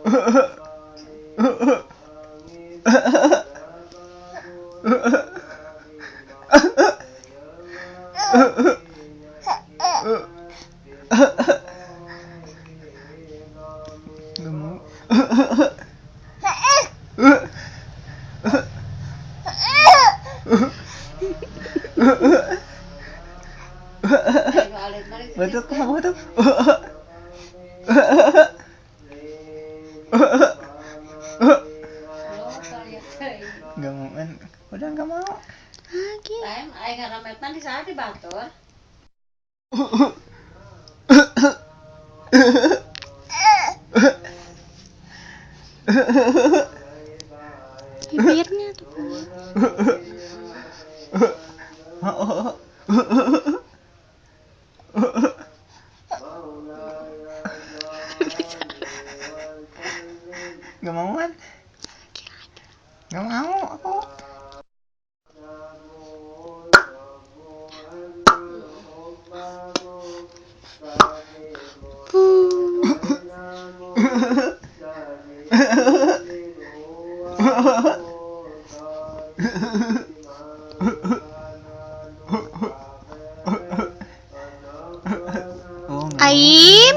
Nggak mau. Betul kamu tuh. Nggak mau kan? Udah nggak mau. Lain aing ngarametan di sana di batur. Bibirnya tuh. Nggak mau kan? Nggak mau aku. Oh, nggak mau. Aim.